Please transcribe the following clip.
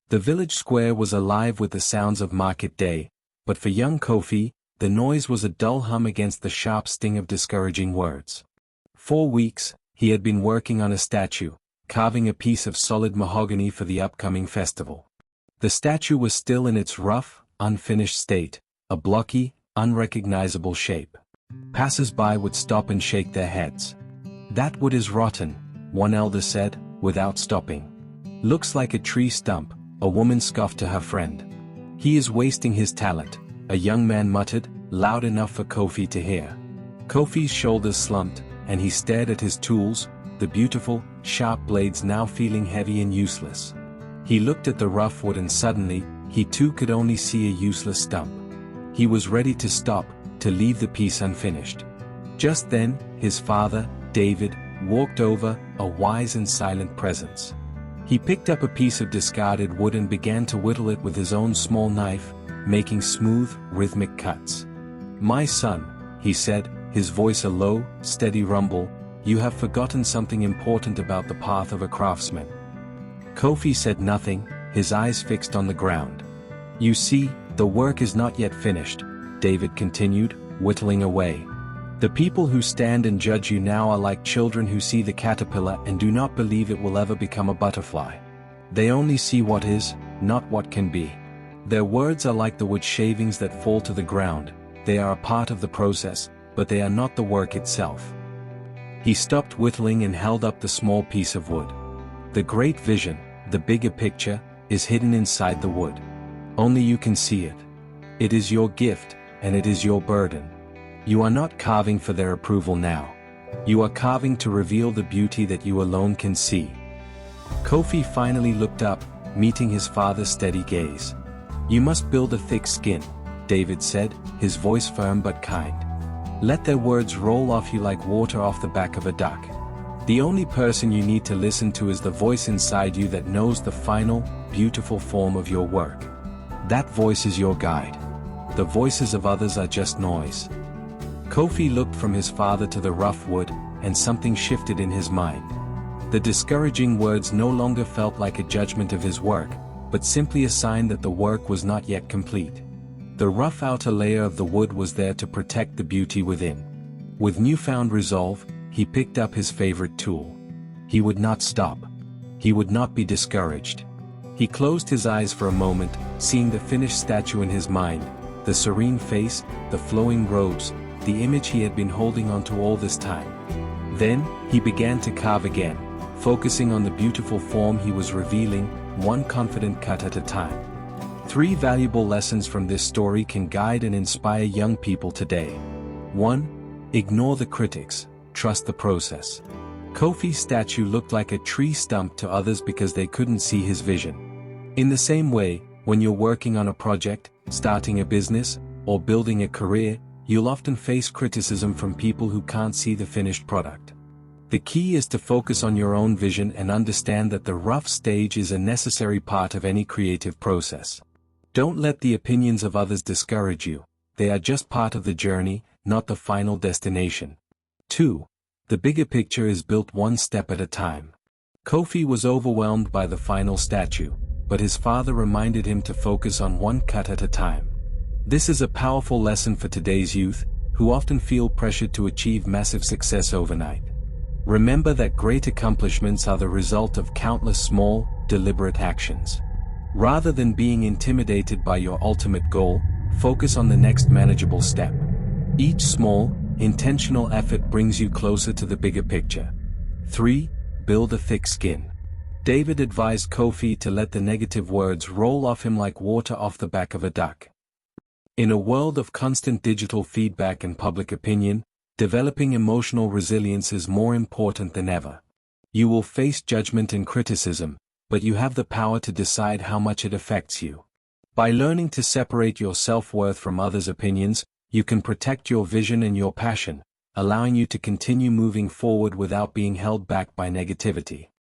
The village square was alive with the sounds of market day, but for young Kofi, the noise was a dull hum against the sharp sting of discouraging words. 4 weeks, he had been working on a statue, carving a piece of solid mahogany for the upcoming festival. The statue was still in its rough, unfinished state, a blocky, unrecognizable shape. Passersby would stop and shake their heads. "That wood is rotten," one elder said, without stopping. "Looks like a tree stump," a woman scoffed to her friend. "He is wasting his talent," a young man muttered, loud enough for Kofi to hear. Kofi's shoulders slumped, and he stared at his tools, the beautiful, sharp blades now feeling heavy and useless. He looked at the rough wood and suddenly, he too could only see a useless stump. He was ready to stop, to leave the piece unfinished. Just then, his father, David, walked over, a wise and silent presence. He picked up a piece of discarded wood and began to whittle it with his own small knife, making smooth, rhythmic cuts. "My son," he said, his voice a low, steady rumble, "you have forgotten something important about the path of a craftsman." Kofi said nothing, his eyes fixed on the ground. "You see, the work is not yet finished," David continued, whittling away. "The people who stand and judge you now are like children who see the caterpillar and do not believe it will ever become a butterfly. They only see what is, not what can be. Their words are like the wood shavings that fall to the ground, they are a part of the process, but they are not the work itself." He stopped whittling and held up the small piece of wood. "The great vision, the bigger picture, is hidden inside the wood. Only you can see it. It is your gift, and it is your burden. You are not carving for their approval now. You are carving to reveal the beauty that you alone can see." Kofi finally looked up, meeting his father's steady gaze. "You must build a thick skin," David said, his voice firm but kind. "Let their words roll off you like water off the back of a duck. The only person you need to listen to is the voice inside you that knows the final, beautiful form of your work. That voice is your guide. The voices of others are just noise." Kofi looked from his father to the rough wood, and something shifted in his mind. The discouraging words no longer felt like a judgment of his work, but simply a sign that the work was not yet complete. The rough outer layer of the wood was there to protect the beauty within. With newfound resolve, he picked up his favorite tool. He would not stop. He would not be discouraged. He closed his eyes for a moment, seeing the finished statue in his mind, the serene face, the flowing robes, the image he had been holding on to all this time. Then, he began to carve again, focusing on the beautiful form he was revealing, one confident cut at a time. 3 valuable lessons from this story can guide and inspire young people today. 1. Ignore the critics, trust the process. Kofi's statue looked like a tree stump to others because they couldn't see his vision. In the same way, when you're working on a project, starting a business, or building a career, you'll often face criticism from people who can't see the finished product. The key is to focus on your own vision and understand that the rough stage is a necessary part of any creative process. Don't let the opinions of others discourage you. They are just part of the journey, not the final destination. 2. The bigger picture is built one step at a time. Kofi was overwhelmed by the final statue, but his father reminded him to focus on one cut at a time. This is a powerful lesson for today's youth, who often feel pressured to achieve massive success overnight. Remember that great accomplishments are the result of countless small, deliberate actions. Rather than being intimidated by your ultimate goal, focus on the next manageable step. Each small, intentional effort brings you closer to the bigger picture. 3. Build a thick skin. David advised Kofi to let the negative words roll off him like water off the back of a duck. In a world of constant digital feedback and public opinion, developing emotional resilience is more important than ever. You will face judgment and criticism, but you have the power to decide how much it affects you. By learning to separate your self-worth from others' opinions, you can protect your vision and your passion, allowing you to continue moving forward without being held back by negativity.